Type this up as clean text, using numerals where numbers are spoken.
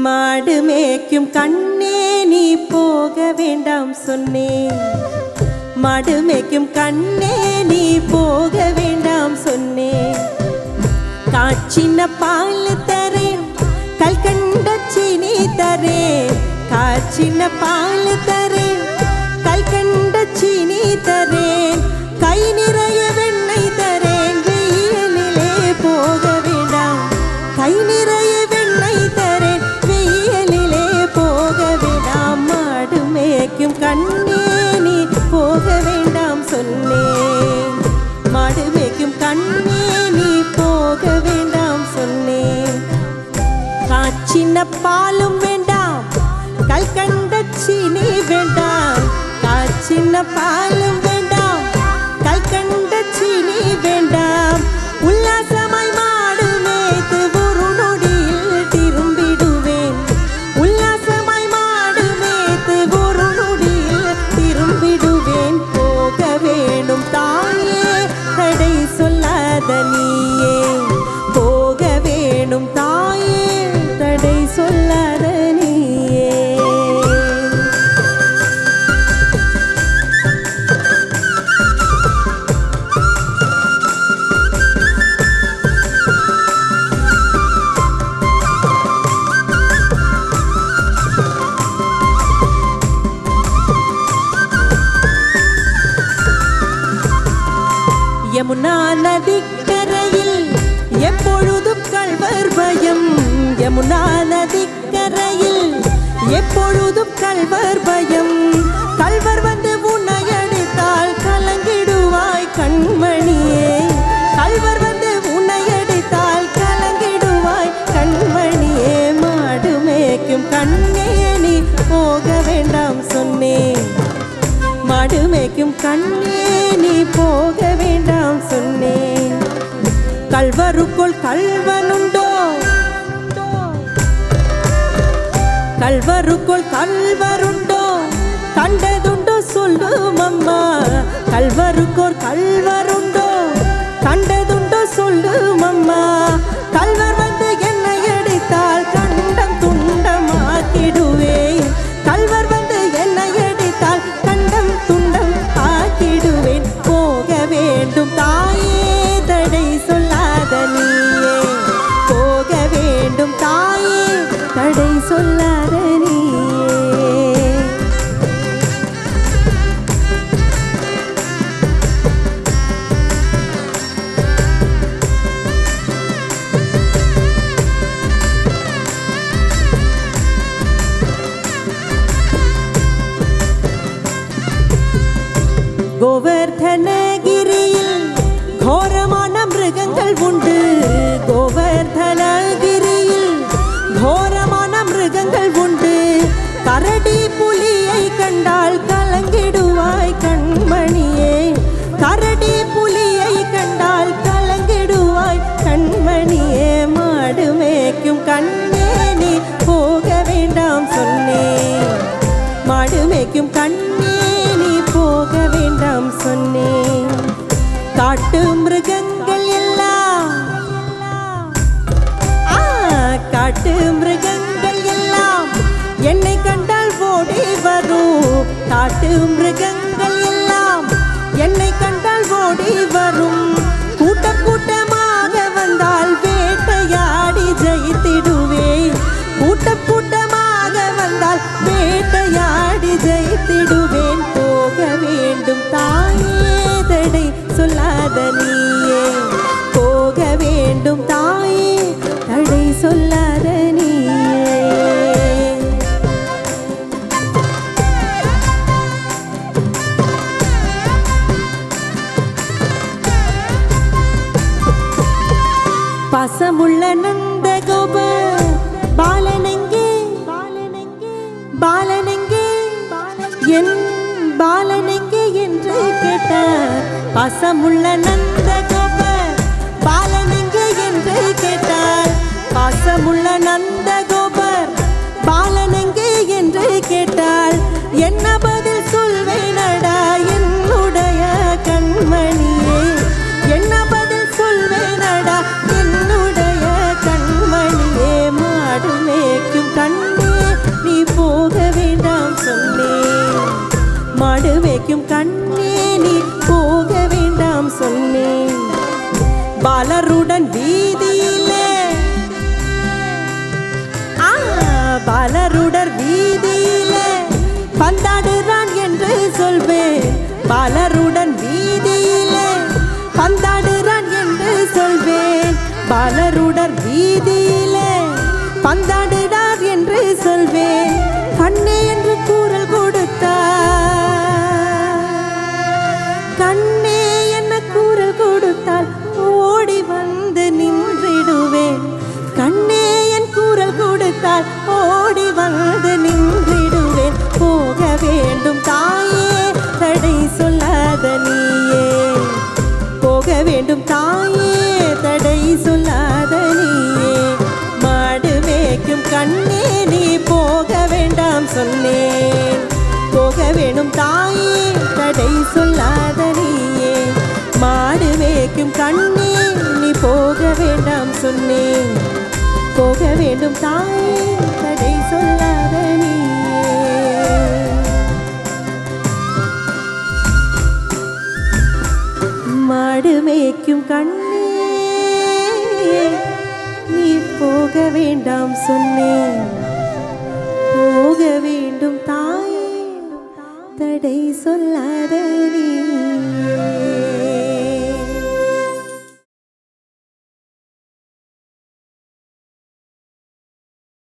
மாடு மேய்க்கும் கண்ணே நீ போக வேண்டாம் சொன்னேன். மாடு மேய்க்கும் கண்ணே நீ போக வேண்டாம் சொன்னேன். காய்ச்சின பால் தரேன் கல்கண்ட சீனி தரேன். காய்ச்சின பால் தரேன் கல்கண்ட சீனி தரேன். கை நிறைய வெண்ணெய் தரேன். வெயிலிலே போக வேண்டாம். கை நிறைய வெண்ணெய் தரேன். வெயிலிலே போக வேண்டாம். மாடு மேய்க்கும் கண்ணே நீ போக வேண்டாம் சொன்னேன். மாடு மேய்க்கும் கண்ணே நீ போக வேண்டாம் சொன்னேன். காய்ச்சின பாலும் வேண்டாம் கல்கண்ட சீனி வேண்டாம். காய்ச்சின பாலும் வேண்டாம் கல்கண்ட சீனி வேண்டாம். உல்லாசமாய் மாடு மேய்த்து ஒரு நொடியில் திரும்பிடுவேன். உல்லாசமாய் மாடு மேய்த்து ஒரு நொடியில் திரும்பிடுவேன். போக வேணும் தாயே தடை சொல்லாத நீயே. போக வேணும் தாயே தடை சொல்லாத நீயே. யமுனா நதிக்கரையில் எப்பொழுதும் கள்வர் பயம். யமுனா நதிக்கரையில் எப்பொழுதும் கள்வர் பயம். கள்வர் வந்து உன்னை அடித்தால் கலங்கிடுவாய் கண்மணியே. கள்வர் வந்து உன்னை அடித்தால் கலங்கிடுவாய் கண்மணியே. மாடு மேய்க்கும் கண்ணே நீ போக வேண்டாம் சொன்னேன். மாடு மேய்க்கும் கண்ணே நீ போக வேண்டாம் சொன்னேன். கள்வருக்குள் கள்வனுண்டோ. கள்வருக்குள் கள்வருண்டோ. கண்டதுண்டோ சொல்லும் அம்மா. கள்வருக்குள் கள்வருண்டோ. கண்டதுண்டோ சொல்லும் அம்மா. கள்வர் வந்து என்னை அடித்தால் கண்டம் துண்டமாக்கிடுவேன். கள்வர் வந்து என்னை அடித்தால் கண்டம் துண்டம் ஆக்கிடுவேன். போக வேண்டும் தாயே தடை சொல்லாத நீயே. போக வேண்டும் தாயே தடை சொல்லாத நீயே. கோவர்தனகிரியில் கோரமான மிருகங்கள் உண்டு. கோவர்தனகிரியில் கோரமான மிருகங்கள் உண்டு. கரடி புலியை கண்டால் கலங்கிடுவாய் கண்மணியே. கரடி புலியை கண்டால் கலங்கிடுவாய் கண்மணியே. மாடு மேய்க்கும் கண்ணே நீ போக வேண்டாம் சொன்னேன். மாடு மேய்க்கும் கண்ணே நீ போக வேண்டாம் சொன்னேன். காட்டு மிருகங்கள் எல்லாம் காட்டு மிருகங்கள் எல்லாம் என்னை கண்டால் ஓடி வரும். காட்டு மிருகங்கள் எல்லாம் என்னை கண்டால் ஓடி வரும். கூட்ட கூட்டமாக வந்தால் வேட்டையாடி ஜெயித்திடுவேன். கூட்ட கூட்டமாக வந்தால் வேட்டையாடி ஜெயித்திடுவேன். போக வேண்டும் தாயே தடை சொல்லாத நீயே. போக வேண்டும் தாயே தடை சொல்லாத நீயே. பாசமுள்ள நந்த கோபர் பாலனெங்கே பாலனெங்கே என் பாலனெங்கே என்று கேட்டார். பாசமுள்ள நந்த கோபர் பாலனெங்கே என்று கேட்டார். பாசமுள்ள நந்த கோபர் பாலனெங்கே என்று கேட்டால் என்ன பதில் சொல்வேனடா என்னுடைய கண்மணியே. என்ன பதில் சொல்வேனடா என்னுடைய கண்மணியே. மாடு மேய்க்கும் கண் மேய்க்கும் கண்ணே நீ போக வேண்டாம் சொன்னேன். பாலருடன் வீதியிலே பாலருடர் வீதியிலே பந்தாடுறான் என்று சொல்வேன். பாலருடன் வீதியிலே பந்தாடுறான் என்று சொல்வேன். பாலருடர் வீதியிலே பந்தாடுறார் என்று சொல்வேன். கண்ணே என்று கூறல் கொடுத்தார், கண்ணே என்ன கூறல் கொடுத்தால் ஓடி வந்து நின்றிடுவேன். கண்ணே என் கூறல் கொடுத்தால் ஓடி வந்து நின்றிடுவேன். போக வேண்டும் தாயே தடை சொல்லாத நீயே, போக வேண்டும் தாயே தடை சொல்லாத நீயே. மாடு மேய்க்கும் கண்ணே நீ போக வேண்டாம் சொன்னேன். போக வேணும் தாயே தடை சொல்லாத நீயே. மாடு மேய்க்கும் கண்ணே நீ போக வேண்டாம் சொன்னேன். போக வேண்டும் தாயே தடை சொல்லாத நீயே. மாடு மேய்க்கும் கண்ணே நீ போக வேண்டாம் சொன்னேன். போக வேண்டும் தாயே தடை சொல்லாத